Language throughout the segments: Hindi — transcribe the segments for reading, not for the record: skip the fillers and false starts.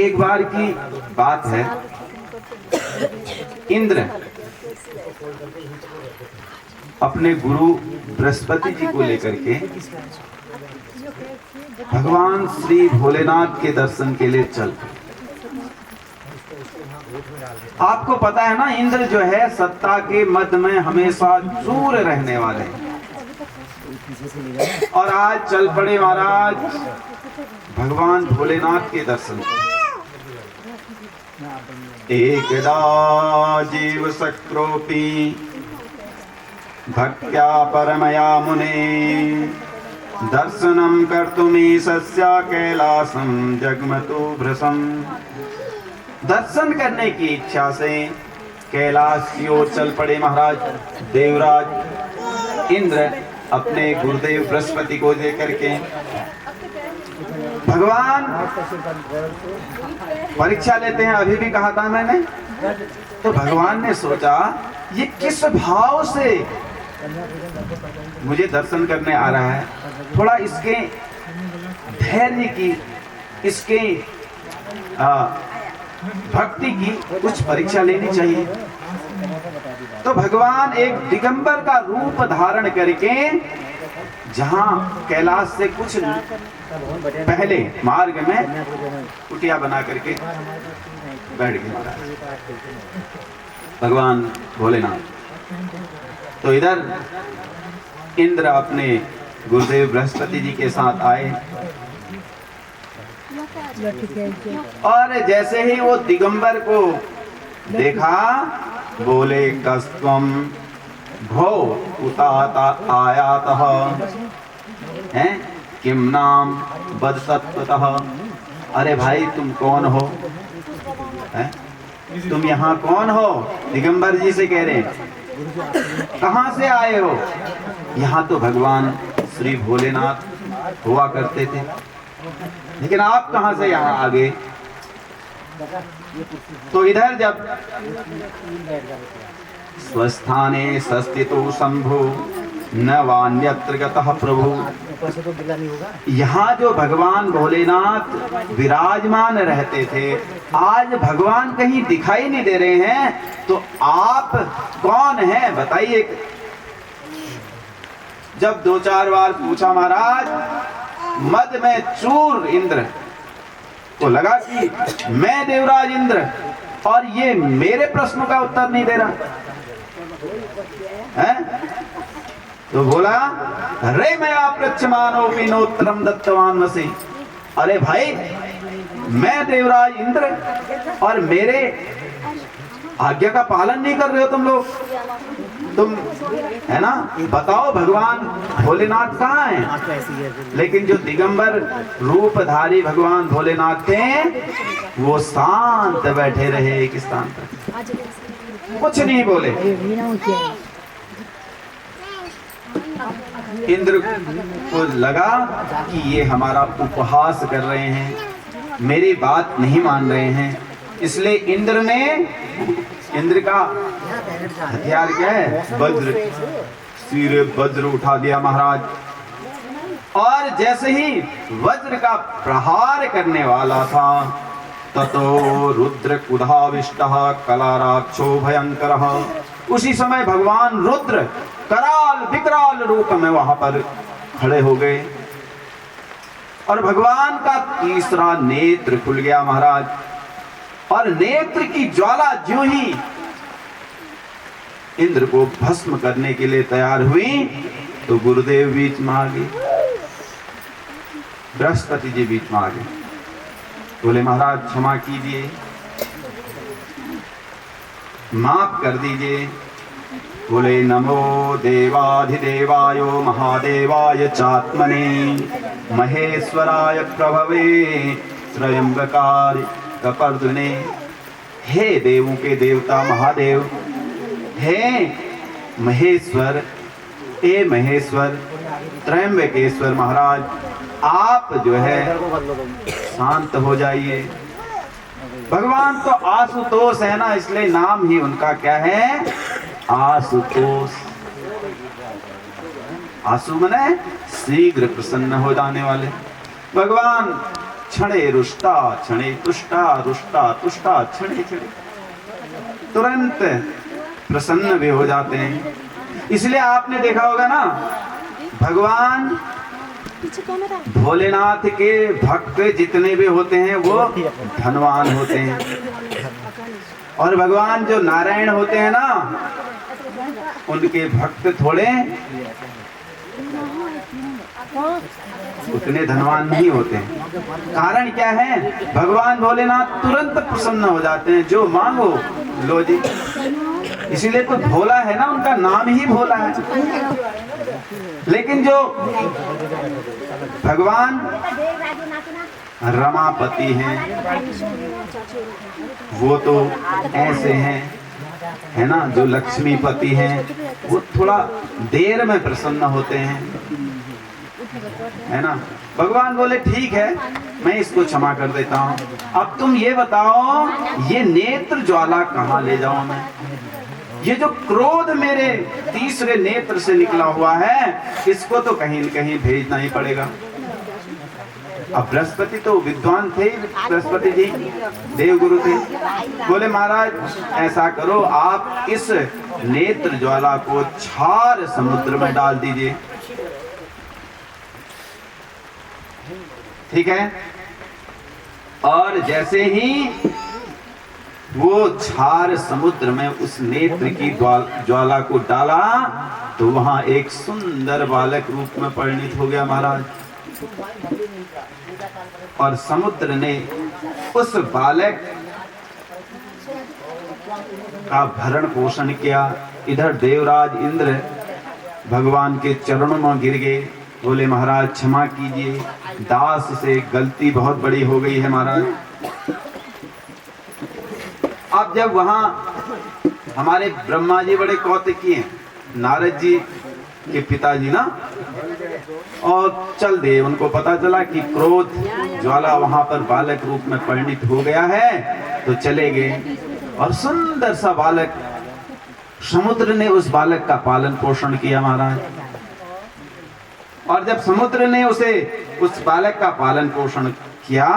एक बार की बात है, इंद्र अपने गुरु बृहस्पति जी को लेकर के भगवान श्री भोलेनाथ के दर्शन के लिए चल पड़े। आपको पता है ना, इंद्र जो है सत्ता के मध्य में हमेशा चूर रहने वाले हैं। और आज चल पड़े महाराज भगवान भोलेनाथ के दर्शन। एकदा जीव शक्रोपी भक्त्या परमया मुने दर्शनम कर्तुमीशस्य कैलासम जगमतु भृशम। दर्शन करने की इच्छा से कैलाश की ओर चल पड़े महाराज देवराज इंद्र अपने गुरुदेव बृहस्पति को लेकर के। भगवान परीक्षा लेते हैं, अभी भी कहा था मैंने। तो भगवान ने सोचा ये किस भाव से मुझे दर्शन करने आ रहा है, थोड़ा इसके धैर्य की, इसके भक्ति की कुछ परीक्षा लेनी चाहिए। तो भगवान एक दिगंबर का रूप धारण करके जहां कैलाश से कुछ पहले मार्ग में कुटिया बना करके बैठ गए भगवान भोलेनाथ। तो इधर इंद्र अपने गुरुदेव बृहस्पति जी के साथ आए और जैसे ही वो दिगंबर को देखा बोले कस्त्वम भो उताता आयातः हैं किम नाम बद तत्वतः। अरे भाई तुम कौन हो, हैं तुम यहाँ कौन हो? दिगंबर जी से कह रहे कहाँ से आए हो? यहाँ तो भगवान श्री भोलेनाथ हुआ करते थे, लेकिन आप कहाँ से यहाँ आ गए? तो इधर जब स्वस्थाने सस्थितो शंभो न वान्यत्र गतः प्रभु। यहाँ जो भगवान भोलेनाथ विराजमान रहते थे, आज भगवान कहीं दिखाई नहीं दे रहे हैं। तो आप कौन हैं बताइए। जब दो चार बार पूछा महाराज, मद में चूर इंद्र को लगा कि मैं देवराज इंद्र और ये मेरे प्रश्नों का उत्तर नहीं दे रहा है। तो बोला रे मया पृच्छमानोपि नोत्तरम दत्तवान वसि। अरे भाई मैं देवराज इंद्र और मेरे आज्ञा का पालन नहीं कर रहे हो तुम लोग, तुम है ना, बताओ भगवान भोलेनाथ कहाँ हैं? लेकिन जो दिगंबर रूपधारी भगवान भोलेनाथ थे वो शांत बैठे रहे एक स्थान पर, कुछ नहीं बोले। इंद्र को लगा कि ये हमारा उपहास कर रहे हैं, मेरी बात नहीं मान रहे हैं, इसलिए इंद्र का हथियार क्या है? वज्र। सिर वज्र उठा दिया महाराज और जैसे ही वज्र का प्रहार करने वाला था ततो रुद्र कुधाविष्टः कलाराक्षो भयंकरः। उसी समय भगवान रुद्र कराल विकराल रूप में वहां पर खड़े हो गए और भगवान का तीसरा नेत्र खुल गया महाराज। और नेत्र की ज्वाला ज्यों ही इंद्र को भस्म करने के लिए तैयार हुई तो गुरुदेव बीच में आ गए, बृहस्पति जी बीच में आ गए। बोले महाराज क्षमा कीजिए, माफ कर दीजिए। बोले नमो देवाधिदेवाय महादेवाय चात्मने महेश्वराय प्रभवे त्रयंबकाय कपर्दुने। हे देवों के देवता महादेव, हे महेश्वर, हे महेश्वर त्रयंबकेश्वर महाराज, आप जो है शांत हो जाइए। भगवान तो आशुतोष है ना, इसलिए नाम ही उनका क्या है? आशुतोष। आशु मने शीघ्र प्रसन्न हो जाने वाले। भगवान क्षणे रुष्टा क्षणे तुष्टा रुष्टा तुष्टा क्षणे क्षणे, तुरंत प्रसन्न भी हो जाते हैं। इसलिए आपने देखा होगा ना, भगवान भोलेनाथ के भक्त जितने भी होते हैं वो धनवान होते हैं, और भगवान जो नारायण होते हैं ना, उनके भक्त थोड़े उतने धनवान नहीं होते हैं। कारण क्या है? भगवान भोलेनाथ तुरंत प्रसन्न हो जाते हैं, जो मांगो लो जी। इसीलिए तो भोला है ना, उनका नाम ही भोला है। लेकिन जो भगवान रमापति हैं, वो तो ऐसे हैं, है ना। जो लक्ष्मीपति हैं वो थोड़ा देर में प्रसन्न होते हैं, है ना। भगवान बोले ठीक है, मैं इसको क्षमा कर देता हूँ। अब तुम ये बताओ, ये नेत्र ज्वाला कहाँ ले जाऊं मैं? ये जो क्रोध मेरे तीसरे नेत्र से निकला हुआ है, इसको तो कहीं न कहीं भेजना ही पड़ेगा। अब बृहस्पति तो विद्वान थे, बृहस्पति जी देवगुरु थे। बोले महाराज ऐसा करो, आप इस नेत्र ज्वाला को क्षार समुद्र में डाल दीजिए। ठीक है। और जैसे ही वो क्षार समुद्र में उस नेत्र की ज्वाला को डाला, तो वहां एक सुंदर बालक रूप में परिणित हो गया महाराज। और समुद्र ने उस बालक का भरण पोषण किया। इधर देवराज इंद्र भगवान के चरणों में गिर गए, बोले महाराज क्षमा कीजिए, दास से गलती बहुत बड़ी हो गई है महाराज। अब जब वहां हमारे ब्रह्मा जी बड़े कौतुकी हैं, नारद जी के पिताजी ना, और चल दे, उनको पता चला कि क्रोध ज्वाला वहां पर बालक रूप में परिणित हो गया है, तो चले गए। और सुंदर सा बालक, समुद्र ने उस बालक का पालन पोषण किया महाराज। और जब समुद्र ने उस बालक का पालन पोषण किया,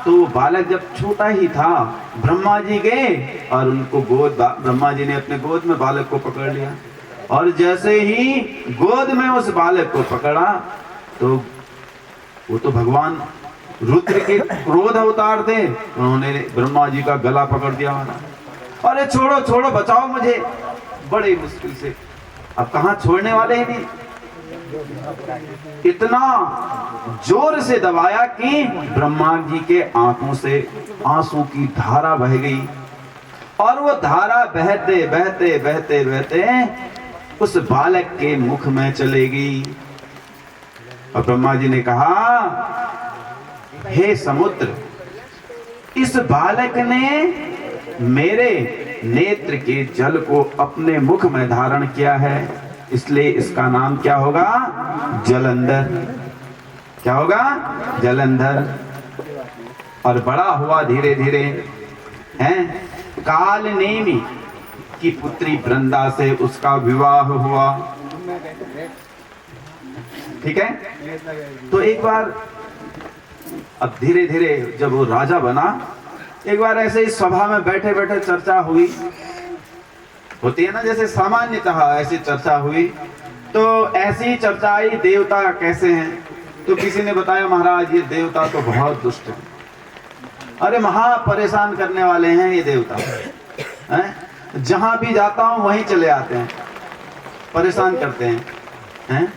तो बालक जब छोटा ही था, ब्रह्मा जी गए और उनको ब्रह्मा जी ने अपने गोद में बालक को पकड़ लिया। और जैसे ही गोद में उस बालक को पकड़ा, तो वो तो भगवान रुद्र के क्रोध अवतार थे, उन्होंने ब्रह्मा जी का गला पकड़ दिया। अरे छोड़ो छोड़ो, बचाओ मुझे, बड़े मुश्किल से। अब कहाँ छोड़ने वाले ही नहीं, इतना जोर से दबाया कि ब्रह्मा जी के आंखों से आंसू की धारा बह गई। और वो धारा बहते बहते बहते बहते उस बालक के मुख में चले गई। और ब्रह्मा जी ने कहा, हे समुद्र, इस बालक ने मेरे नेत्र के जल को अपने मुख में धारण किया है, इसलिए इसका नाम क्या होगा? जलंधर। क्या होगा? जलंधर। और बड़ा हुआ धीरे धीरे, हैं, काल नेमी की पुत्री वृंदा से उसका विवाह हुआ। ठीक है। तो एक बार, अब धीरे धीरे जब वो राजा बना, एक बार ऐसे ही सभा में बैठे बैठे चर्चा हुई, होती है ना जैसे सामान्यतः ऐसी चर्चा हुई। तो ऐसी चर्चा आई, देवता कैसे हैं? तो किसी ने बताया महाराज ये देवता तो बहुत दुष्ट है, अरे महा परेशान करने वाले हैं ये देवता, हैं? जहां भी जाता हूं वहीं चले आते हैं, परेशान करते हैं?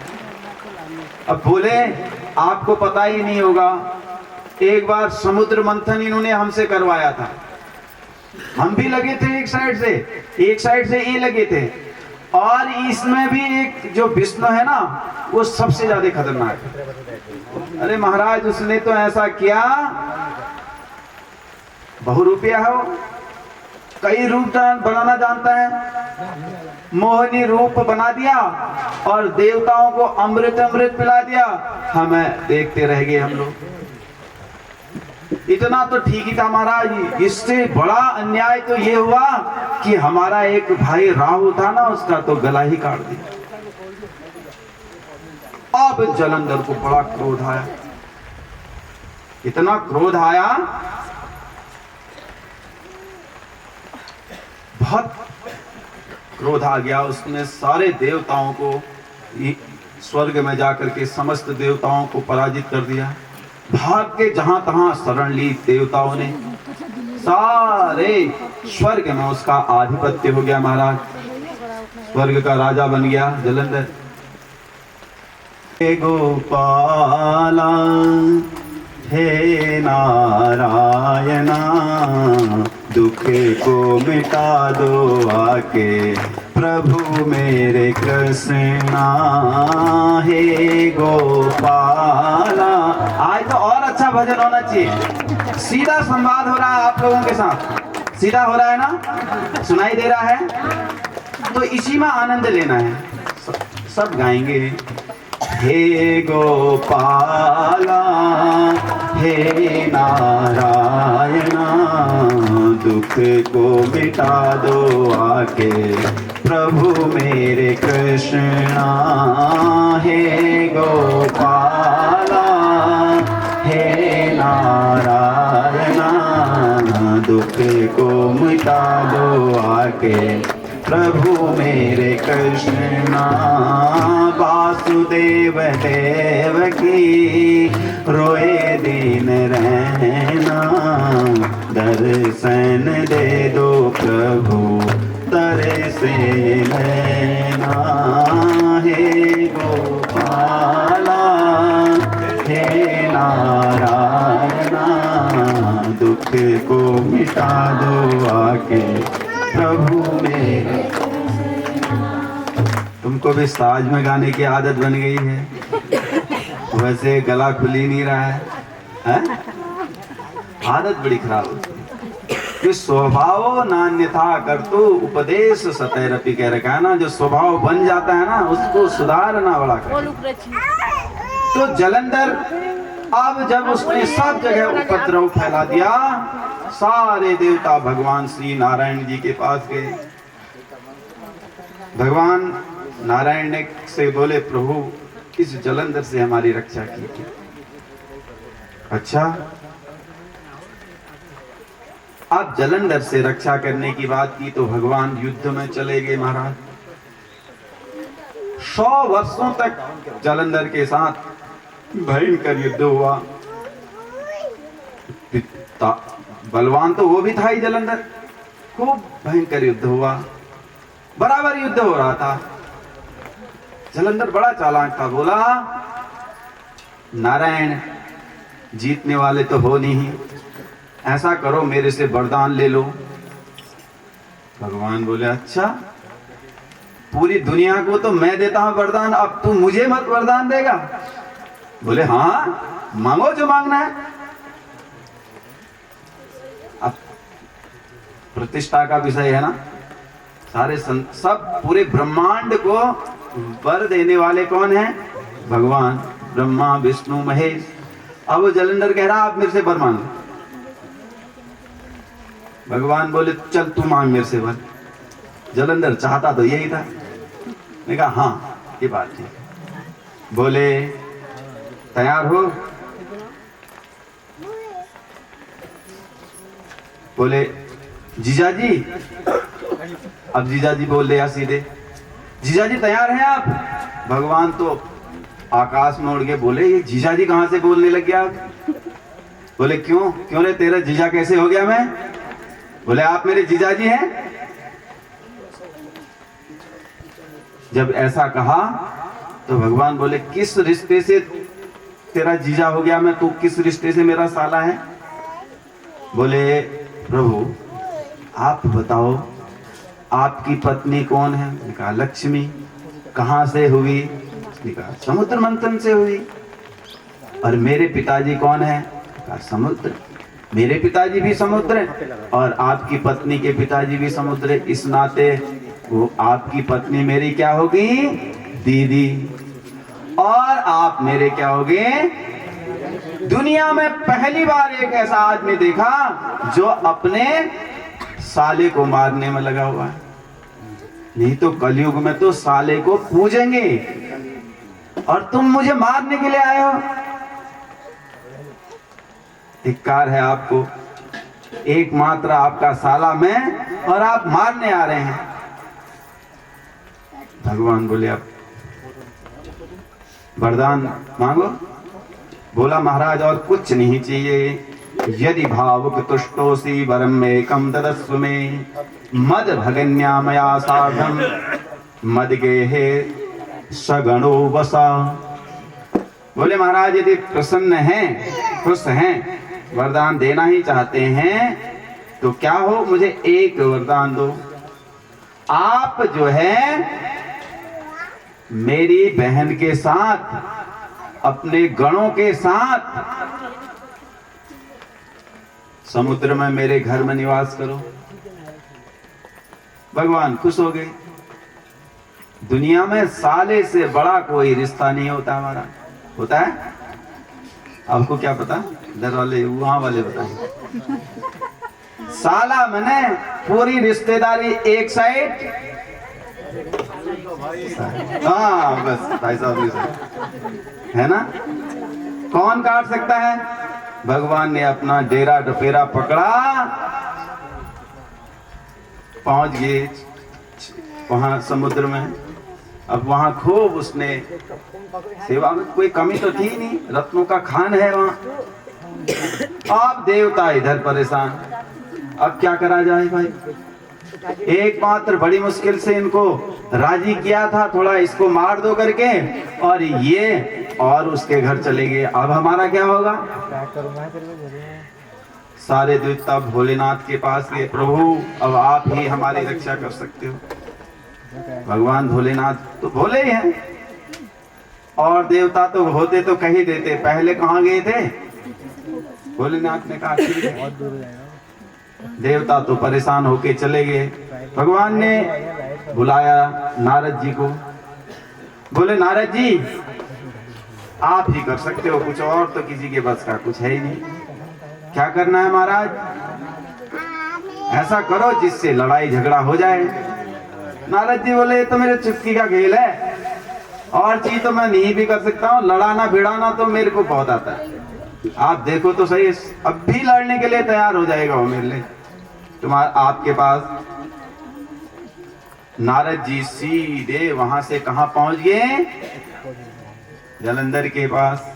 अब बोले आपको पता ही नहीं होगा, एक बार समुद्र मंथन इन्होंने हमसे करवाया था, हम भी लगे थे एक साइड से ये लगे थे। और इसमें भी एक जो विष्णु है ना, वो सबसे ज्यादा खतरनाक है। अरे महाराज उसने तो ऐसा किया, बहुरूपिया है वो, कई रूप बनाना जानता है, मोहिनी रूप बना दिया और देवताओं को अमृत पिला दिया, हमें देखते रह गए हम लोग। इतना तो ठीक ही था महाराज, इससे बड़ा अन्याय तो ये हुआ कि हमारा एक भाई राहु था ना, उसका तो गला ही काट दिया। अब जलंधर को बड़ा क्रोध आया, इतना क्रोध आया, बहुत क्रोध आ गया। उसने सारे देवताओं को स्वर्ग में जाकर के समस्त देवताओं को पराजित कर दिया। भाग के जहां तहां शरण ली देवताओं ने, सारे स्वर्ग में उसका आधिपत्य हो गया महाराज, स्वर्ग का राजा बन गया जलंधर। हे गोपाला हे नारायणा, दुख को मिटा दो आके प्रभु मेरे कृष्णा। हे गोपाला। आज तो और अच्छा भजन होना चाहिए। सीधा संवाद हो रहा है आप लोगों के साथ, सीधा हो रहा है ना, सुनाई दे रहा है, तो इसी में आनंद लेना है। सब गाएंगे। हे गोपाला हे नारायणा, दुख को मिटा दो आके प्रभु मेरे कृष्णा। हे गोपाला हे नारायणा, दुख को मिटा दो आके प्रभु मेरे कृष्णा। वासुदेव देवकी रोए दीन रहना, दर्शन दे दो प्रभु तरस लेना। हे गोपाला हे नारायणा, दुख को मिटा दो आके प्रभु मेरे। तुमको भी साज में गाने की आदत बन गई है, वैसे गला खुल ही नहीं रहा है? आदत बड़ी खराब होती है। कि स्वभाव नान्यथा कर तो उपदेश सतैरपि कह रखा है ना, जो स्वभाव बन जाता है ना उसको सुधारना बड़ा कर। तो जलंधर अब जब उसने सब जगह उपद्रव फैला दिया, सारे देवता भगवान श्री नारायण जी के पास गए। भगवान नारायण ने से बोले, प्रभु इस जलंधर से हमारी रक्षा कीजिए। अच्छा, अब जलंधर से रक्षा करने की बात की तो भगवान युद्ध में चले गए महाराज। 100 वर्षों तक जलंधर के साथ भयंकर युद्ध हुआ। बलवान तो वो भी था ही जलंधर, खूब भयंकर युद्ध हुआ, बराबर युद्ध हो रहा था। जलंधर बड़ा चालाक था, बोला नारायण जीतने वाले तो हो नहीं, ऐसा करो मेरे से वरदान ले लो। भगवान बोले, अच्छा पूरी दुनिया को तो मैं देता हूं वरदान, अब तू मुझे मत वरदान देगा? बोले हाँ, मांगो जो मांगना है। अब प्रतिष्ठा का विषय है ना, सारे सब पूरे ब्रह्मांड को वर देने वाले कौन है? भगवान ब्रह्मा विष्णु महेश। अब जलंधर कह रहा आप मेरे से वर मांगो। भगवान बोले चल तू मांग मेरे से वर। जलंधर चाहता तो यही था। मैंने कहा हाँ ये बात ठीक। बोले तैयार हो? बोले जीजा जी। अब जीजा जी बोल रहे सीधे, जीजा जी तैयार हैं आप? भगवान तो आकाश में उड़ के बोले, ये जीजा जी कहां से बोलने लग गया? बोले क्यों क्यों रे, तेरा जीजा कैसे हो गया मैं? बोले आप मेरे जीजा जी हैं। जब ऐसा कहा तो भगवान बोले किस रिश्ते से तेरा जीजा हो गया मैं, तू किस रिश्ते से मेरा साला है? बोले प्रभु आप बताओ आपकी पत्नी कौन है? मैंने कहा लक्ष्मी। कहां से हुई? उसने कहा समुद्र मंथन से हुई। और मेरे पिताजी कौन है? कहा समुद्र। मेरे पिताजी भी समुद्र और आपकी पत्नी के पिताजी भी समुद्र। इस नाते वो आपकी पत्नी मेरी क्या होगी? दीदी। और आप मेरे क्या होगे? दुनिया में पहली बार एक ऐसा आदमी देखा जो अपने साले को मारने में लगा हुआ है। नहीं तो कलयुग में तो साले को पूजेंगे और तुम मुझे मारने के लिए आए हो। धिक्कार है आपको, एकमात्र आपका साला मैं और आप मारने आ रहे हैं। भगवान बोले अब वरदान मांगो। बोला महाराज और कुछ नहीं चाहिए, यदि भावुक तुष्टोसी वरम एकम ददस्व में, मद भगन्या मया साधम मद गेहे सगणो वसा। बोले महाराज यदि प्रसन्न हैं, खुश हैं, वरदान देना ही चाहते हैं तो क्या हो, मुझे एक वरदान दो। आप जो है मेरी बहन के साथ, अपने गणों के साथ समुद्र में मेरे घर में निवास करो। भगवान खुश हो गए। दुनिया में साले से बड़ा कोई रिश्ता नहीं होता हमारा। होता है? आपको क्या पता, इधर वाले वहां वाले बताएं। साला मने पूरी रिश्तेदारी एक साइड, हाँ बस भाई साहब है ना। कौन काट सकता है? भगवान ने अपना डेरा डपेरा पकड़ा, पहुंच गए वहां समुद्र में। अब वहां खूब उसने सेवा में, कोई कमी तो थी नहीं, रत्नों का खान है वहां। आप देवता इधर परेशान, अब क्या करा जाए भाई। एकमात्र बड़ी मुश्किल से इनको राजी किया था, थोड़ा इसको मार दो करके, और ये और उसके घर चले गए। अब हमारा क्या होगा? सारे देवता भोलेनाथ के पास गए, प्रभु अब आप ही हमारी रक्षा कर सकते हो। भगवान भोलेनाथ तो भोले ही हैं, और देवता तो होते तो कहीं देते। पहले कहाँ गए थे? भोलेनाथ ने कहा ठीक है। देवता तो परेशान होके चले गए। भगवान ने बुलाया नारद जी को। बोले नारद जी आप ही कर सकते हो, कुछ और तो किसी के बस का कुछ है ही नहीं। क्या करना है महाराज? ऐसा करो जिससे लड़ाई झगड़ा हो जाए। नारद जी बोले तो मेरे चुटकी का खेल है, और चीज तो मैं नहीं भी कर सकता हूँ, लड़ाना भिड़ाना तो मेरे को बहुत आता है। आप देखो तो सही, अब भी लड़ने के लिए तैयार हो जाएगा वो मेरे लिए। तुम्हारा आपके पास नारद जी सीधे वहां से कहां पहुंच गए? जलंधर के पास।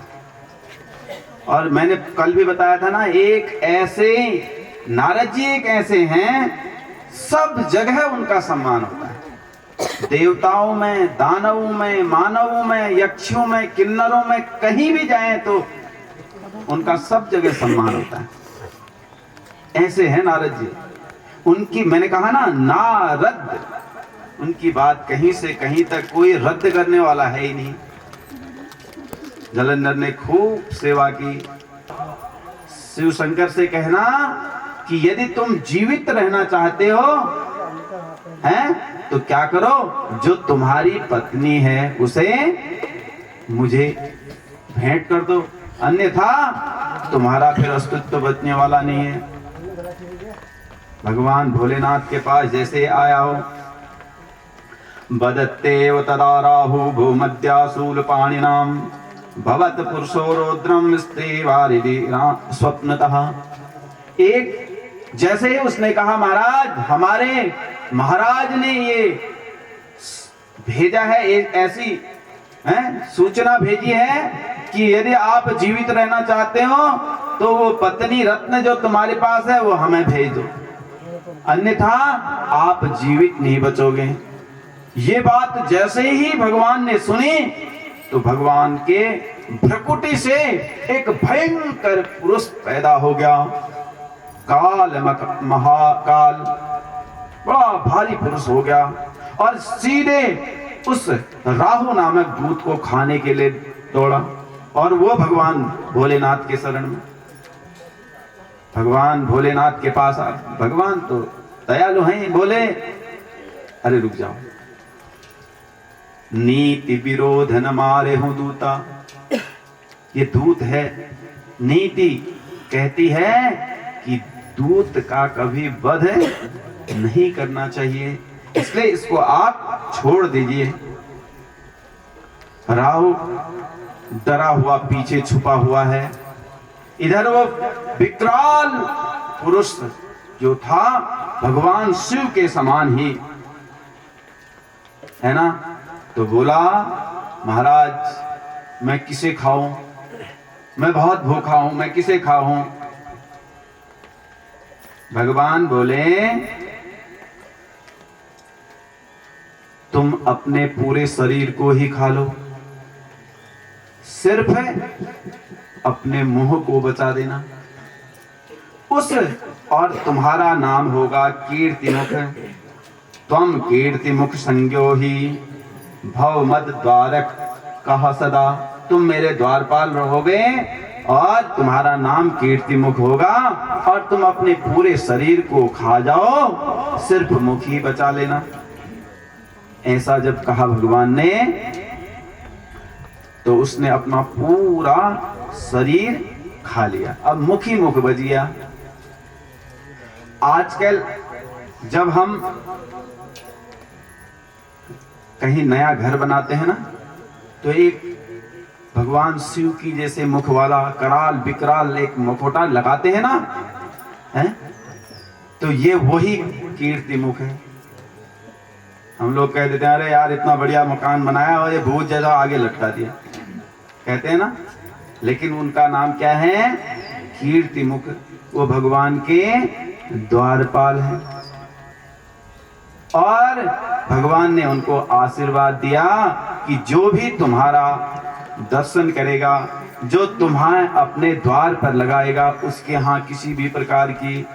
और मैंने कल भी बताया था ना, एक ऐसे नारद जी एक ऐसे हैं, सब जगह उनका सम्मान होता है। देवताओं में, दानवों में, मानवों में, यक्षों में, किन्नरों में, कहीं भी जाएं तो उनका सब जगह सम्मान होता है। ऐसे हैं नारद जी। उनकी मैंने कहा ना, नारद, उनकी बात कहीं से कहीं तक कोई रद्द करने वाला है ही नहीं। जलंधर ने खूब सेवा की। शिव शंकर से कहना कि यदि तुम जीवित रहना चाहते हो हैं तो क्या करो, जो तुम्हारी पत्नी है उसे मुझे भेंट कर दो, अन्यथा तुम्हारा फिर अस्तित्व बचने वाला नहीं है। भगवान भोलेनाथ के पास जैसे आया हो, बदत्तेव तदा राहु भूमध्यासूल पाणिनाम भवत पुरुषो रौद्रम स्त्री वारिधि स्वप्नतः। एक जैसे ही उसने कहा महाराज, हमारे महाराज ने ये भेजा है, एक ऐसी सूचना भेजी है कि यदि आप जीवित रहना चाहते हो तो वो पत्नी रत्न जो तुम्हारे पास है वो हमें भेज दो, अन्यथा आप जीवित नहीं बचोगे। ये बात जैसे ही भगवान ने सुनी तो भगवान के भ्रकुटी से एक भयंकर पुरुष पैदा हो गया। काल महाकाल, बड़ा भारी पुरुष हो गया, और सीधे उस राहु नामक दूत को खाने के लिए दौड़ा। और वो भगवान भोलेनाथ के शरण में, भगवान भोलेनाथ के पास आ। भगवान तो दयालु हैं, बोले अरे रुक जाओ, नीति विरोध न मारे हूं दूता। ये दूत है, नीति कहती है कि दूत का कभी वध नहीं करना चाहिए, इसलिए इसको आप छोड़ दीजिए। राहु डरा हुआ पीछे छुपा हुआ है, इधर वो विकराल पुरुष जो था भगवान शिव के समान ही, है ना, तो बोला महाराज मैं किसे खाऊं, मैं बहुत भूखा हूं, मैं किसे खाऊं। भगवान बोले तुम अपने पूरे शरीर को ही खा लो, सिर्फ अपने मुंह को बचा देना, उस और तुम्हारा नाम होगा कीर्तिमुख। त्वम कीर्तिमुख संज्ञो ही भव मद द्वारक कहा सदा। तुम मेरे द्वारपाल रहोगे और तुम्हारा नाम कीर्तिमुख होगा और तुम अपने पूरे शरीर को खा जाओ, सिर्फ मुख ही बचा लेना। ऐसा जब कहा भगवान ने तो उसने अपना पूरा शरीर खा लिया, अब मुख ही मुख बच गया। आजकल जब हम कहीं नया घर बनाते हैं ना, तो एक भगवान शिव की जैसे मुख वाला कराल विकराल एक मुखौटा लगाते हैं ना, है? तो ये वही कीर्ति मुख है। हम लोग कह देते हैं अरे यार इतना बढ़िया मकान बनाया और ये भूत जैसा आगे लटका दिया, कहते हैं ना, लेकिन उनका नाम क्या है? कीर्ति मुख। वो भगवान के द्वारपाल हैं और भगवान ने उनको आशीर्वाद दिया कि जो भी तुम्हारा दर्शन करेगा, जो तुम्हें अपने द्वार पर लगाएगा, उसके यहाँ किसी भी प्रकार की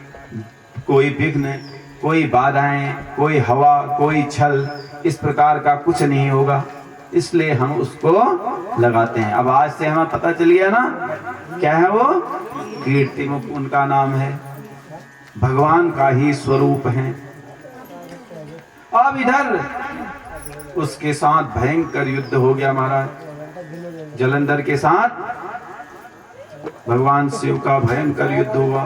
कोई विघ्न, कोई बाधाएं, कोई हवा, कोई छल, इस प्रकार का कुछ नहीं होगा। इसलिए हम उसको लगाते हैं। अब आज से हमें पता चल गया ना क्या है वो? कीर्तिमुख उनका नाम है, भगवान का ही स्वरूप है। अब इधर उसके साथ भयंकर युद्ध हो गया महाराज। जलंधर के साथ भगवान शिव का भयंकर युद्ध हुआ।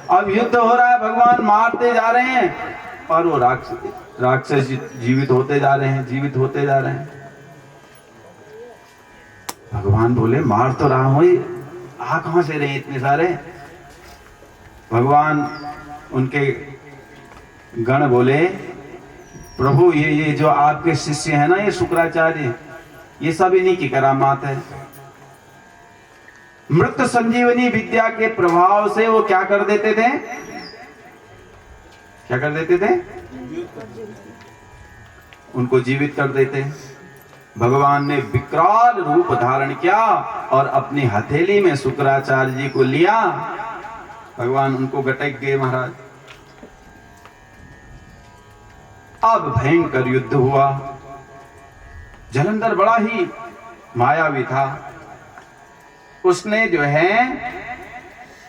अब युद्ध हो रहा है, भगवान मारते जा रहे हैं और वो राक्षस जीवित होते जा रहे हैं, जीवित होते जा रहे हैं। भगवान बोले मार तो रहा हूं, आ कहां से रहे इतने सारे? भगवान उनके गण बोले प्रभु ये जो आपके शिष्य है ना, ये शुक्राचार्य, ये सब इन्हीं की करामात है। मृत संजीवनी विद्या के प्रभाव से वो क्या कर देते थे? क्या कर देते थे? उनको जीवित कर देते। भगवान ने विकराल रूप धारण किया और अपनी हथेली में शुक्राचार्य जी को लिया। भगवान उनको गटक गए महाराज। अब भयंकर युद्ध हुआ। जलंधर बड़ा ही मायावी था। उसने जो है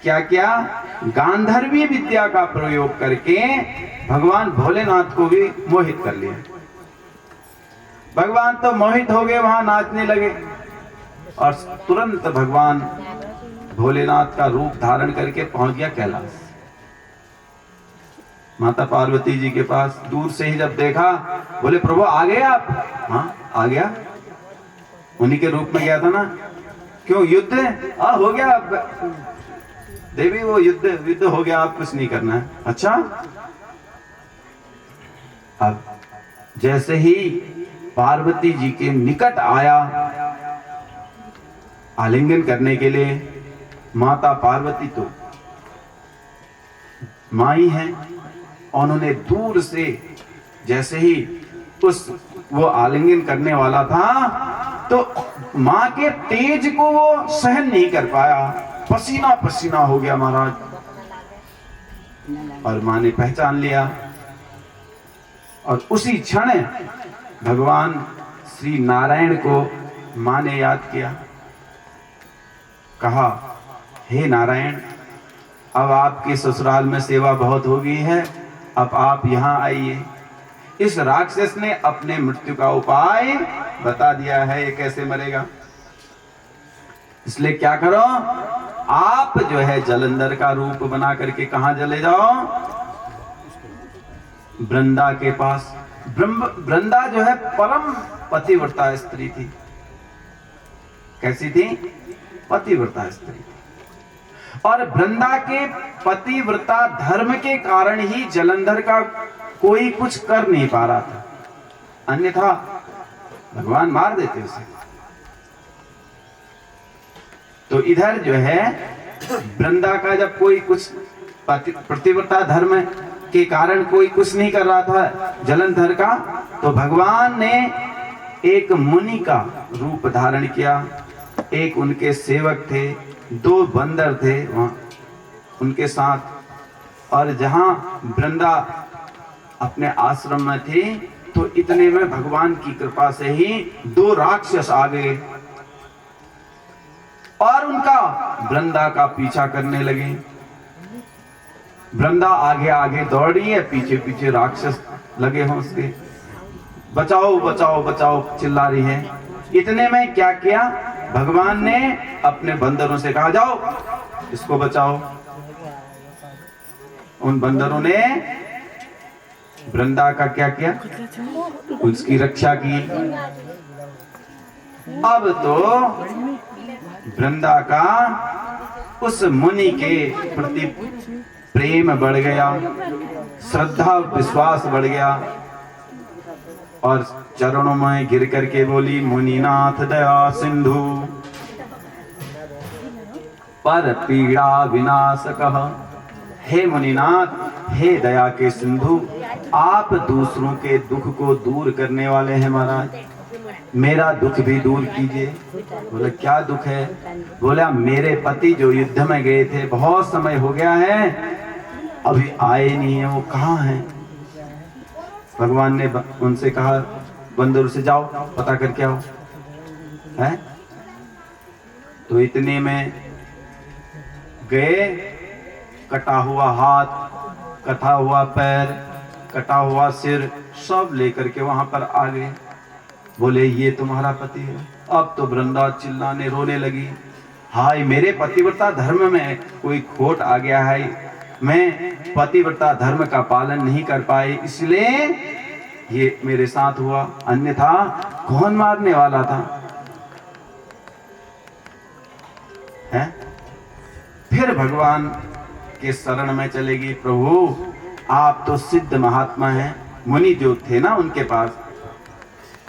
क्या किया? गांधर्वी विद्या का प्रयोग करके भगवान भोलेनाथ को भी मोहित कर लिया। भगवान तो मोहित हो गए, वहां नाचने लगे और तुरंत भगवान भोलेनाथ का रूप धारण करके पहुंच गया कैलाश। माता पार्वती जी के पास दूर से ही जब देखा, बोले प्रभु आ गए आप? हाँ आ गया, उन्हीं के रूप में गया था ना। क्यों युद्ध हो गया? देवी वो युद्ध हो गया, आप कुछ नहीं करना है। अच्छा, अब जैसे ही पार्वती जी के निकट आया आलिंगन करने के लिए, माता पार्वती तो माई हैं, उन्होंने दूर से जैसे ही वो आलिंगन करने वाला था तो मां के तेज को वो सहन नहीं कर पाया, पसीना पसीना हो गया महाराज। और मां ने पहचान लिया और उसी क्षण भगवान श्री नारायण को मां ने याद किया। कहा हे नारायण, अब आपके ससुराल में सेवा बहुत हो गई है, अब आप यहाँ आइए। इस राक्षस ने अपने मृत्यु का उपाय बता दिया है, ये कैसे मरेगा। इसलिए क्या करो, आप जो है जलंधर का रूप बना करके कहां चले जाओ? वृंदा के पास। वृंदा जो है परम पतिव्रता स्त्री थी। कैसी थी? पतिव्रता स्त्री थी। और वृंदा के पतिव्रता धर्म के कारण ही जलंधर का कोई कुछ कर नहीं पा रहा था, अन्यथा भगवान मार देते उसे। तो इधर जो है वृंदा का जब कोई कुछ पतिव्रता धर्म के कारण कोई कुछ नहीं कर रहा था जलंधर का, तो भगवान ने एक मुनि का रूप धारण किया। एक उनके सेवक थे, 2 बंदर थे वहां उनके साथ, और जहां वृंदा अपने आश्रम में थी तो इतने में भगवान की कृपा से ही 2 राक्षस आ गए और उनका वृंदा का पीछा करने लगे। वृंदा आगे आगे दौड़ रही है, पीछे पीछे राक्षस लगे हों उसके, बचाओ बचाओ बचाओ चिल्ला रही है। इतने में क्या किया, भगवान ने अपने बंदरों से कहा जाओ इसको बचाओ। उन बंदरों ने वृंदा का क्या किया, उसकी रक्षा की। अब तो वृंदा का उस मुनि के प्रति प्रेम बढ़ गया, श्रद्धा विश्वास बढ़ गया और चरणों में गिर करके बोली, मुनिनाथ दया सिंधु पर पीड़ा विनाशकः। हे मुनिनाथ, हे दया के सिंधु, आप दूसरों के दुख को दूर करने वाले हैं महाराज, मेरा दुख भी दूर कीजिए। बोले क्या दुख है? बोला मेरे पति जो युद्ध में गए थे, बहुत समय हो गया है, अभी आए नहीं है, वो कहाँ हैं? भगवान ने उनसे कहा बंदर से जाओ पता करके आओ है। तो इतने में गए, कटा हुआ हाथ, कटा हुआ पैर, कटा हुआ सिर सब लेकर के वहां पर आ गए। बोले ये तुम्हारा पति है? अब तो वृंदा चिल्लाने रोने लगी, हाय मेरे पतिव्रता धर्म में कोई खोट आ गया है, मैं पतिव्रता धर्म का पालन नहीं कर पाई, इसलिए ये मेरे साथ हुआ, अन्यथा कौन मारने वाला था है? फिर भगवान के शरण में चलेगी, प्रभु आप तो सिद्ध महात्मा हैं। मुनि जो थे ना उनके पास,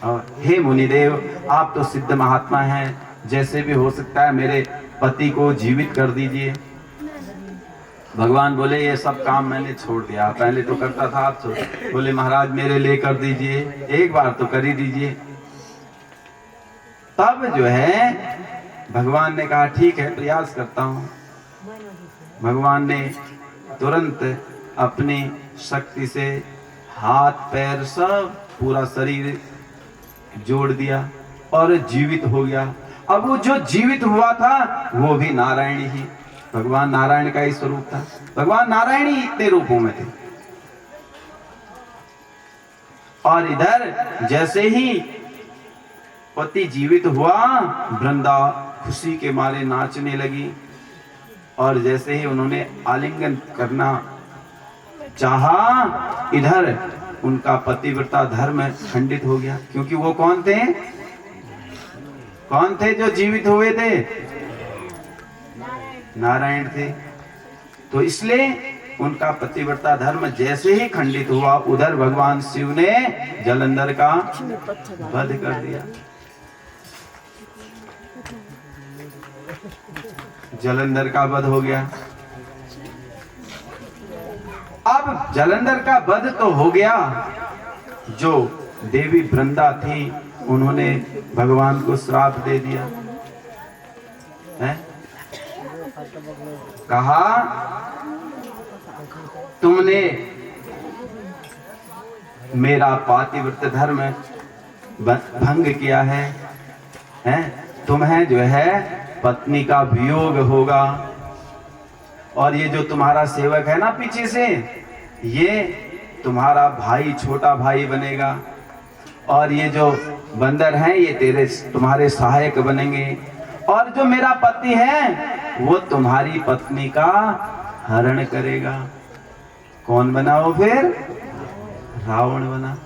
और हे मुनिदेव आप तो सिद्ध महात्मा हैं, जैसे भी हो सकता है मेरे पति को जीवित कर दीजिए। भगवान बोले ये सब काम मैंने छोड़ दिया, पहले तो करता था, आप छोड़। बोले महाराज मेरे लिए कर दीजिए, एक बार तो कर ही दीजिए। तब जो है भगवान ने कहा ठीक है प्रयास करता हूं। भगवान ने तुरंत अपनी शक्ति से हाथ पैर सब पूरा शरीर जोड़ दिया और जीवित हो गया। अब वो जो जीवित हुआ था वो भी नारायण ही, भगवान नारायण का ही स्वरूप था। भगवान नारायण ही इतने रूपों में थे। और इधर जैसे ही पति जीवित हुआ, वृंदा खुशी के मारे नाचने लगी, और जैसे ही उन्होंने आलिंगन करना चाहा, इधर उनका पतिव्रता धर्म खंडित हो गया। क्योंकि वो कौन थे? कौन थे जो जीवित हुए थे? नारायण थे। तो इसलिए उनका पतिव्रता धर्म जैसे ही खंडित हुआ, उधर भगवान शिव ने जलंधर का वध कर दिया। जलंधर का वध हो गया। अब जलंधर का वध तो हो गया, जो देवी वृंदा थी उन्होंने भगवान को श्राप दे दिया है? कहा तुमने मेरा पातिव्रत धर्म भंग किया है? तुम्हें जो है पत्नी का वियोग होगा, और ये जो तुम्हारा सेवक है ना पीछे से, ये तुम्हारा भाई, छोटा भाई बनेगा, और ये जो बंदर हैं ये तुम्हारे सहायक बनेंगे, और जो मेरा पति है वो तुम्हारी पत्नी का हरण करेगा। कौन बना वो फिर? रावण बना।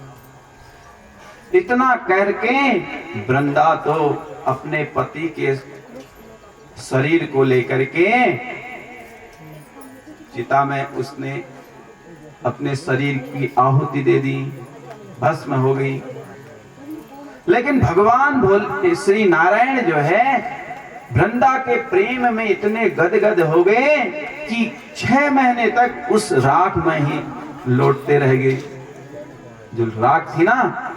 इतना करके वृंदा तो अपने पति के शरीर को लेकर के चिता में उसने अपने शरीर की आहुति दे दी, भस्म हो गई। लेकिन भगवान श्री नारायण जो है वृंदा के प्रेम में इतने गदगद हो गए कि 6 महीने तक उस राख में ही लौटते रह गए। जो राख थी ना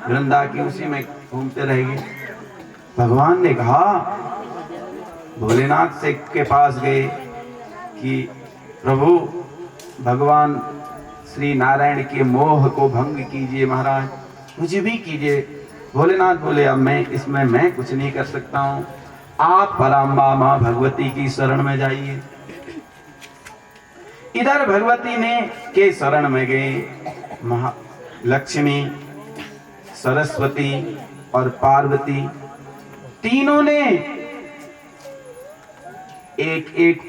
वृंदा की, उसी में घूमते रह गए। भगवान ने कहा, भोलेनाथ से के पास गए कि प्रभु भगवान श्री नारायण के मोह को भंग कीजिए महाराज, कुछ भी कीजिए। भोलेनाथ बोले, अब मैं कुछ नहीं कर सकता हूं, आप पराम्बा मां भगवती की शरण में जाइए। इधर भगवती ने के शरण में गए। लक्ष्मी, सरस्वती और पार्वती तीनों ने एक एक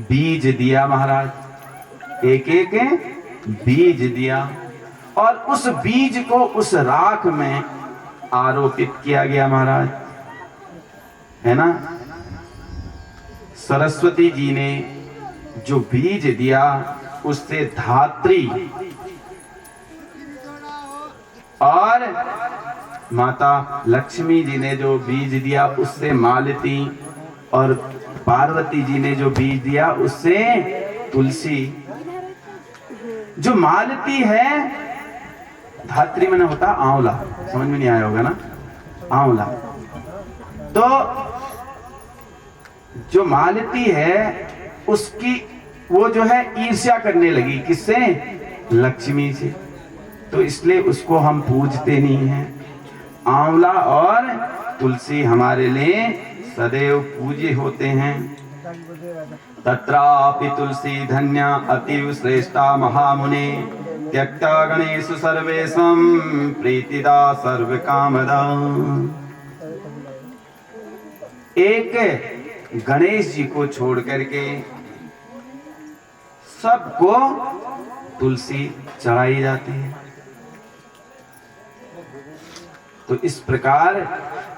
बीज दिया महाराज, एक एक बीज दिया और उस बीज को उस राख में आरोपित किया गया महाराज, है ना। सरस्वती जी ने जो बीज दिया उससे धात्री और माता लक्ष्मी जी ने जो बीज दिया उससे मालती और पार्वती जी ने जो बीज दिया उससे तुलसी। जो मालती है, धात्री में होता आंवला, समझ में नहीं आया होगा ना, आंवला। तो जो मालती है उसकी वो जो है ईर्ष्या करने लगी, किससे? लक्ष्मी से। तो इसलिए उसको हम पूजते नहीं हैं। आंवला और तुलसी हमारे लिए सदैव पूज्य होते हैं। तत्रापि तुलसी धन्या अतीव श्रेष्ठा महामुने, त्यक्ता गणेश सर्वेशम प्रीतिदा सर्व कामदा। एक गणेश जी को छोड़ करके सबको तुलसी चढ़ाई जाती है। तो इस प्रकार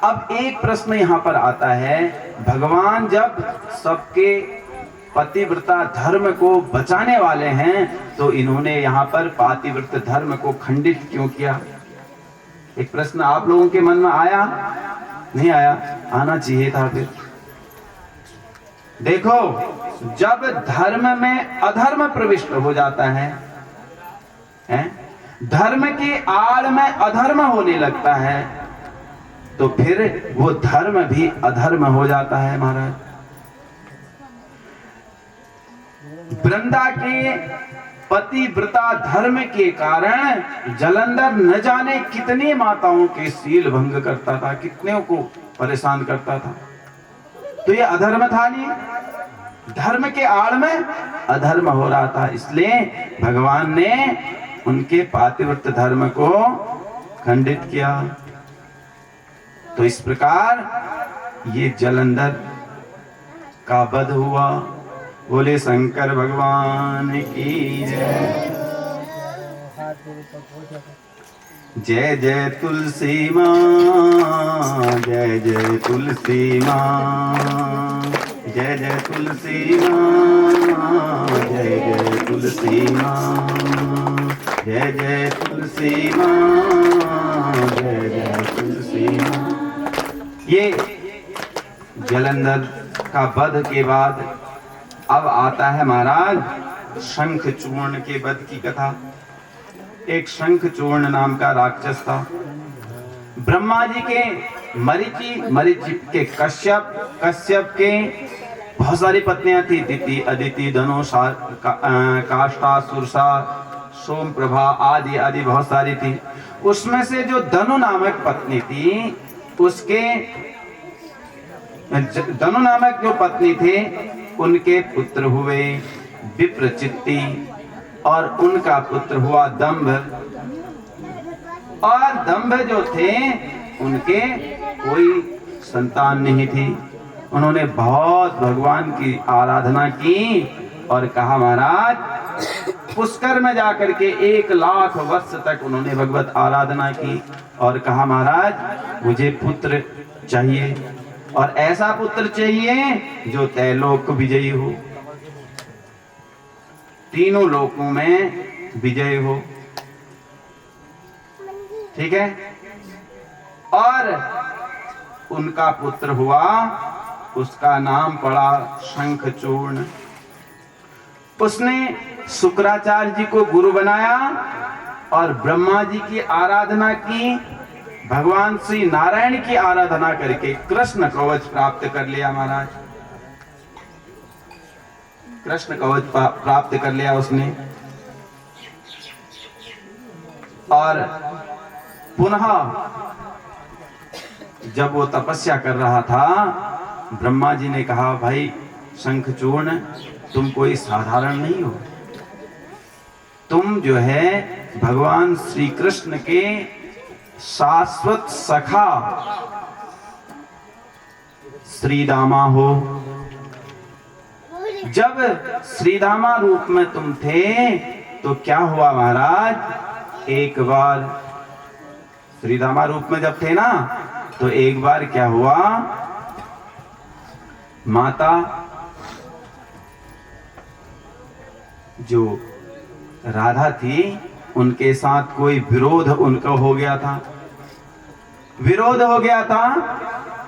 अब एक प्रश्न यहां पर आता है, भगवान जब सबके पतिव्रता धर्म को बचाने वाले हैं तो इन्होंने यहाँ पर पातिव्रत धर्म को खंडित क्यों किया? एक प्रश्न आप लोगों के मन में आया? नहीं आया? आना चाहिए था। फिर देखो, जब धर्म में अधर्म प्रविष्ट हो जाता है, धर्म की आड़ में अधर्म होने लगता है, तो फिर वो धर्म भी अधर्म हो जाता है महाराज। वृंदा के पतिव्रता धर्म के कारण जलंधर न जाने कितनी माताओं के शील भंग करता था, कितने को परेशान करता था। तो ये अधर्म था नहीं, धर्म के आड़ में अधर्म हो रहा था। इसलिए भगवान ने उनके पातिव्रत धर्म को खंडित किया। तो इस प्रकार ये जलंधर का वध हुआ। बोले शंकर भगवान की जय। जय जय तुलसी माँ, जय जय तुलसी माँ, जय जय तुलसी माँ, जय जय तुलसी माँ, जय जय तुलसी माँ, जय जय तुलसी माँ। ये जलंधर का वध के बाद अब आता है महाराज शंख चूर्ण के वध की कथा। एक शंख चूर्ण नाम का राक्षस था। ब्रह्मा जी के मरीचि के कश्यप के बहुत सारी पत्नियां थी, दिति, अदिति, धनु, काष्ठा, सुरसा, सोम प्रभा आदि आदि बहुत सारी थी। उसमें से जो धनु नामक पत्नी थी, उसके धनु नामक जो पत्नी थे उनके पुत्र हुए विप्रचित्ति और उनका पुत्र हुआ दंभ। और दंभ जो थे उनके कोई संतान नहीं थी। उन्होंने बहुत भगवान की आराधना की और कहा महाराज पुष्कर में जाकर के 1,00,000 वर्ष तक उन्होंने भगवत आराधना की और कहा महाराज मुझे पुत्र चाहिए और ऐसा पुत्र चाहिए जो त्रैलोक विजयी हो। तीनों लोकों में विजय हो। ठीक है। और उनका पुत्र हुआ, उसका नाम पड़ा शंखचूर्ण। उसने शुक्राचार्य जी को गुरु बनाया और ब्रह्मा जी की आराधना की, भगवान श्री नारायण की आराधना करके कृष्ण कवच प्राप्त कर लिया महाराज। कृष्ण कवच प्राप्त कर लिया उसने। और पुनः जब वो तपस्या कर रहा था, ब्रह्मा जी ने कहा, भाई शंखचूर्ण, तुम कोई साधारण नहीं हो, तुम जो है भगवान श्री कृष्ण के शाश्वत सखा श्रीदामा हो। जब श्रीदामा रूप में तुम थे तो क्या हुआ महाराज, एक बार श्रीदामा रूप में जब थे ना, तो एक बार क्या हुआ, माता जो राधा थी उनके साथ कोई विरोध उनका हो गया था, विरोध हो गया था।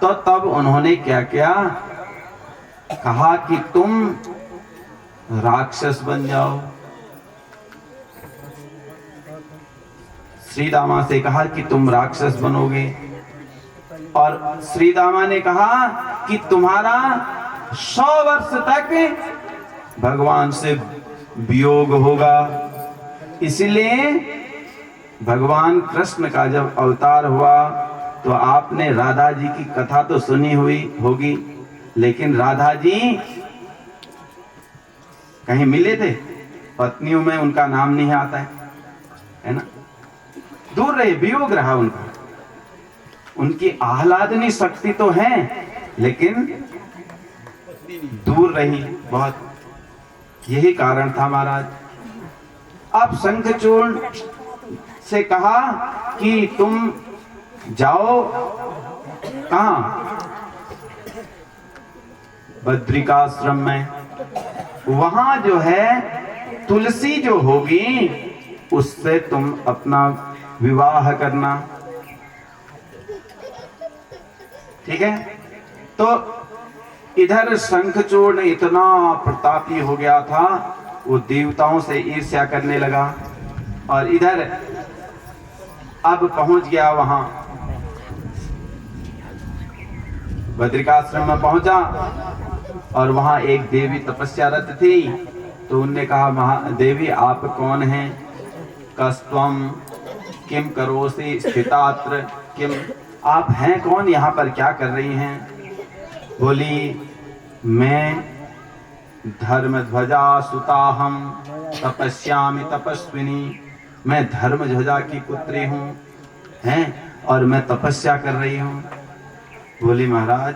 तो तब उन्होंने क्या किया, कहा कि तुम राक्षस बन जाओ। श्रीदामा से कहा कि तुम राक्षस बनोगे। और श्रीदामा ने कहा कि तुम्हारा 100 वर्ष तक भगवान से वियोग होगा। इसलिए भगवान कृष्ण का जब अवतार हुआ तो आपने राधा जी की कथा तो सुनी हुई होगी, लेकिन राधा जी कहीं मिले थे? पत्नियों में उनका नाम नहीं आता है ना? दूर रहे, वियोग रहा उनका। उनकी आह्लादनी शक्ति तो है, लेकिन दूर रही बहुत। यही कारण था महाराज। अब शंखचूर्ण से कहा कि तुम जाओ कहां, बद्रिकाश्रम में, वहां जो है तुलसी जो होगी उससे तुम अपना विवाह करना। ठीक है। तो इधर शंखचूर्ण इतना प्रतापी हो गया था, वो देवताओं से ईर्ष्या करने लगा। और इधर अब पहुंच गया, वहां बद्रिकाश्रम में पहुंचा और वहां एक देवी तपस्यारत थी। तो उनने कहा, देवी आप कौन हैं? कस्त्वम किम करोसि स्थितात्र किम, आप हैं कौन, यहाँ पर क्या कर रही हैं? बोली, मैं धर्मध्वजा सुताहम तपस्यामि तपस्विनी, मैं धर्मध्वजा की पुत्री हूँ हैं और मैं तपस्या कर रही हूँ। बोली, महाराज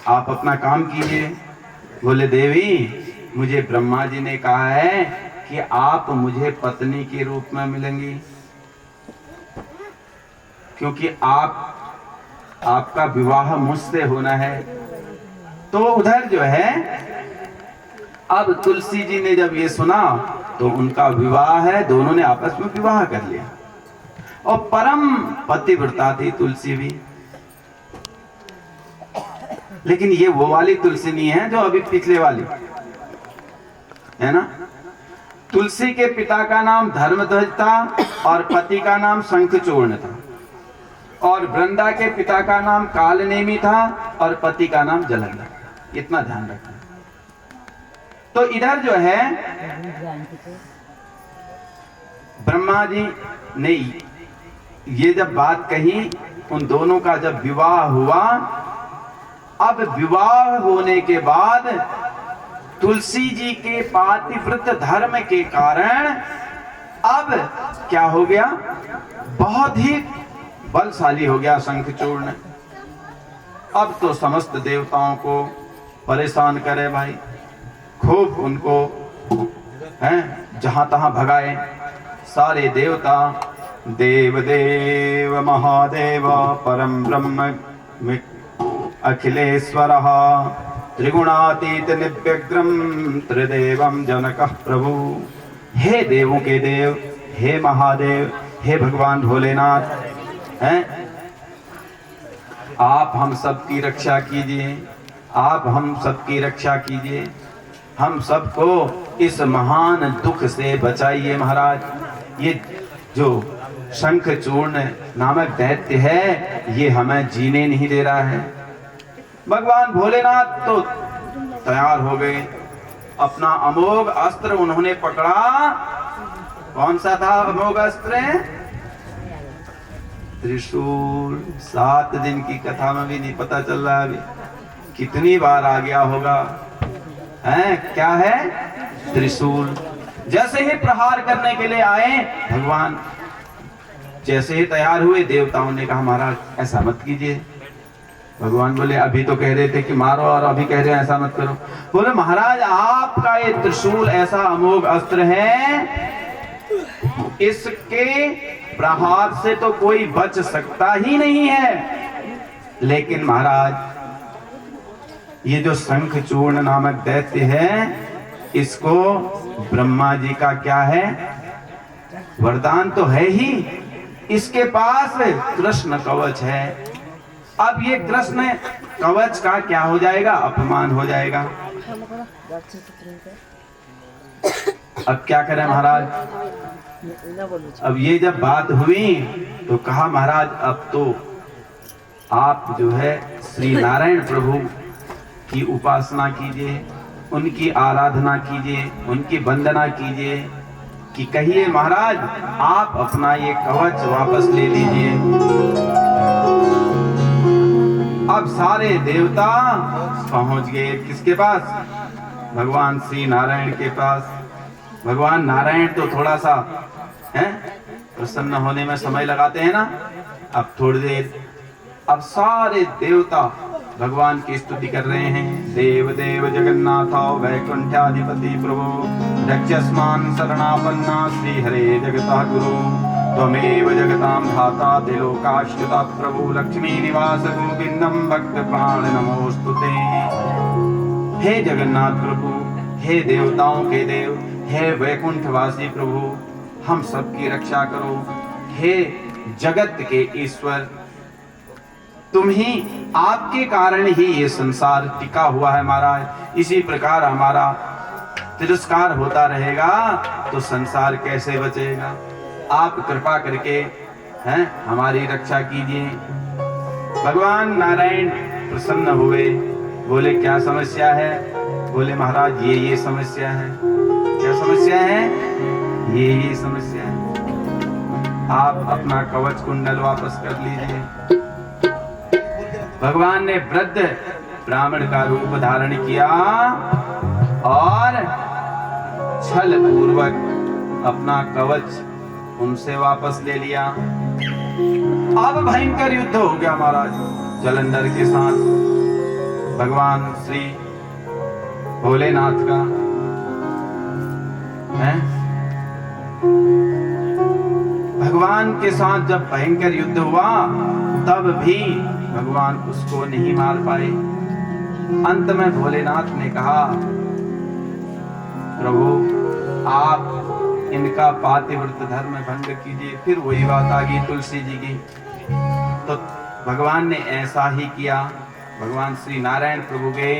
आप अपना काम कीजिए। बोले, देवी मुझे ब्रह्मा जी ने कहा है कि आप मुझे पत्नी के रूप में मिलेंगी, क्योंकि आपका विवाह मुझसे होना है। तो उधर जो है अब तुलसी जी ने जब ये सुना तो उनका विवाह है, दोनों ने आपस में विवाह कर लिया। और परम पतिव्रता थी तुलसी भी। लेकिन ये वो वाली तुलसी नहीं है जो अभी पिछले वाली है ना। तुलसी के पिता का नाम धर्मध्वज था और पति का नाम शंखचूर्ण था। और वृंदा के पिता का नाम कालनेमी था और पति का नाम जलंधर। इतना ध्यान रखना। तो इधर जो है ब्रह्मा जी ने ये जब बात कही, उन दोनों का जब विवाह हुआ, अब विवाह होने के बाद तुलसी जी के पातिव्रत धर्म के कारण अब क्या हो गया, बहुत ही बलशाली हो गया शंखचूर्ण। अब तो समस्त देवताओं को परेशान करे भाई, खूब उनको हैं जहां तहां भगाए सारे देवता। देव देव महादेव परम ब्रह्म अखिलेश्वर त्रिगुणातीत निव्यग्रम त्रिदेवम जनकः प्रभु। हे देवों के देव, हे महादेव, हे भगवान भोलेनाथ हैं, आप हम सबकी रक्षा कीजिए, आप हम सबकी रक्षा कीजिए, हम सबको इस महान दुख से बचाइए महाराज। ये जो शंखचूर्ण नामक दैत्य है ये हमें जीने नहीं दे रहा है। भगवान भोलेनाथ तो तैयार हो गए, अपना अमोघ अस्त्र उन्होंने पकड़ा। कौन सा था अमोघ अस्त्र? त्रिशूल। 7 दिन की कथा में भी नहीं पता चल रहा अभी कितनी बार आ गया होगा। हैं क्या है? त्रिशूल। जैसे ही प्रहार करने के लिए आए भगवान, जैसे ही तैयार हुए देवताओं ने कहा महाराज ऐसा मत कीजिए। भगवान बोले अभी तो कह रहे थे कि मारो और अभी कह रहे हैं ऐसा मत करो। बोले महाराज आपका ये त्रिशूल ऐसा अमोघ अस्त्र है, इसके प्रहार से तो कोई बच सकता ही नहीं है। लेकिन महाराज ये जो शंखचूर्ण नामक दैत्य है, इसको ब्रह्मा जी का क्या है? वरदान तो है ही, इसके पास कृष्ण कवच है। अब ये कृष्ण कवच का क्या हो जाएगा? अपमान हो जाएगा। अब क्या करें महाराज? अब ये जब बात हुई तो कहा महाराज अब तो आप जो है श्री नारायण प्रभु की उपासना कीजिए, उनकी आराधना कीजिए, उनकी वंदना कीजिए। कि कहिए महाराज आप अपना ये कवच वापस ले लीजिए। अब सारे देवता पहुंच गए किसके पास? भगवान श्री नारायण के पास। भगवान नारायण तो थोड़ा सा हैं प्रसन्न होने में समय लगाते हैं ना। अब थोड़ी देर अब सारे देवता भगवान की स्तुति कर रहे हैं। देव देव जगन्नाथ वैकुंठाधिपति प्रभु रक्षस्मान शरणापन्ना श्री हरे जगतः गुरु त्वमेव जगतां धाता त्रिलोकाश्रिता प्रभु लक्ष्मी निवास गोविंदम भक्त प्राण नमोस्तुते। हे जगन्नाथ प्रभु, हे देवताओं के देव, हे वैकुंठवासी प्रभु, हम सबकी रक्षा करो। हे जगत के ईश्वर, तुम ही, आपके कारण ही ये संसार टिका हुआ है महाराज। इसी प्रकार हमारा तिरस्कार होता रहेगा तो संसार कैसे बचेगा? आप कृपा करके हैं हमारी रक्षा कीजिए। भगवान नारायण प्रसन्न हुए, बोले क्या समस्या है? बोले महाराज ये समस्या है। क्या समस्या है? ये समस्या है। आप अपना कवच कुंडल वापस कर लीजिए। भगवान ने वृद्ध ब्राह्मण का रूप धारण किया और छल पूर्वक अपना कवच उनसे वापस ले लिया। अब भयंकर युद्ध हो गया महाराज जलंधर के साथ भगवान श्री भोलेनाथ का है। भगवान के साथ जब भयंकर युद्ध हुआ तब भी भगवान उसको नहीं मार पाए। अंत में भोलेनाथ ने कहा प्रभु आप इनका पातिव्रत धर्म भंग कीजिए। फिर वही बात आ गई तुलसी जी की। तो भगवान ने ऐसा ही किया। भगवान श्री नारायण प्रभु गए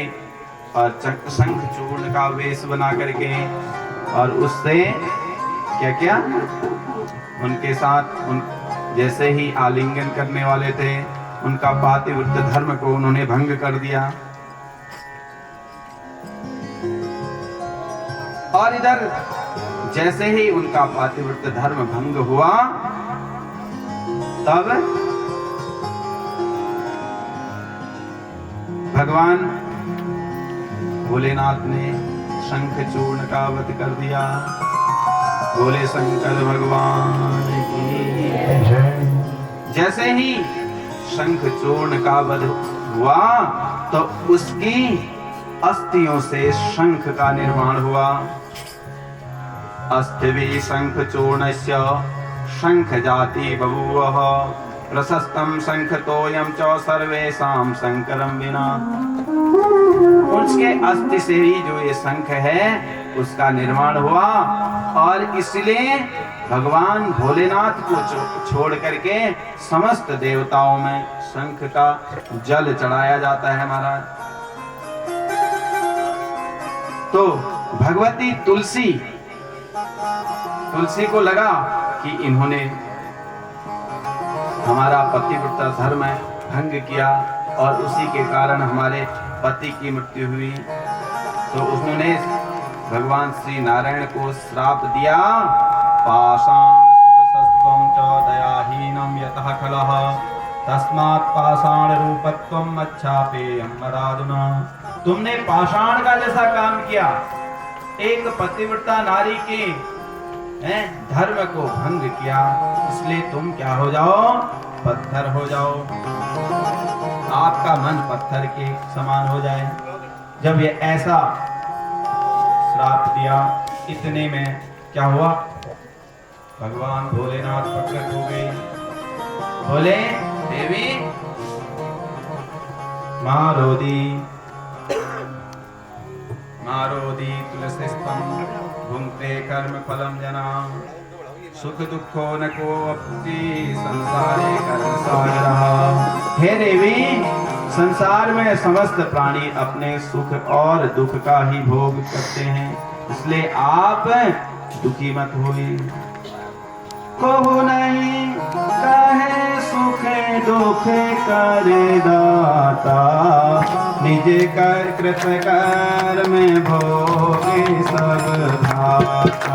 और शंख चूर्ण का वेश बना करके और उससे क्या किया? उनके साथ जैसे ही आलिंगन करने वाले थे उनका पातिव्रत धर्म को उन्होंने भंग कर दिया। और इधर जैसे ही उनका पातिव्रत धर्म भंग हुआ तब भगवान भोलेनाथ ने शंखचूर्ण का वध कर दिया। भोले शंकर भगवान की जय। जैसे ही शंखचूर्ण का वध हुआ तो उसकी अस्थियों से शंख का निर्माण हुआ। अस्थिभिः शंखचूर्णस्य शंख जाति बभूवः प्रशस्तं शंखतोयं च सर्वेषां शंकरं विना। उसके अस्थि से ही जो ये शंख है उसका निर्माण हुआ। और इसलिए भगवान भोलेनाथ को छोड़ करके समस्त देवताओं में शंख का जल चढ़ाया जाता है महाराज। तो भगवती तुलसी को लगा कि इन्होंने हमारा पतिव्रता धर्म भंग किया और उसी के कारण हमारे पति की मृत्यु हुई। तो उन्होंने भगवान श्री नारायण को श्राप दिया, पाषाण सुतसस्त्वं च दयाहीनं यतः खलः तस्मात् पाषाण रूपत्वं अच्छापेयं मदादुना। तुमने पाषाण का जैसा काम किया, एक पतिव्रता नारी के धर्म को भंग किया, इसलिए तुम क्या हो जाओ, पत्थर हो जाओ, आपका मन पत्थर के समान हो जाए। जब ये ऐसा श्राप दिया, इतने में क्या हुआ, भगवान भोलेनाथ प्रकट हो गए। बोले देवी मारोदी तुलसीस्तम भुंक्ते कर्म फलम जना सुख दुखो न को अपनी संसारे कर्म सागरः। हे देवी, संसार में समस्त प्राणी अपने सुख और दुख का ही भोग करते हैं, इसलिए आप दुखी मत होइए। कहु नहीं कहे सुख दुख करे दाता, निज कर कृत कर्म भोगे सब भाता।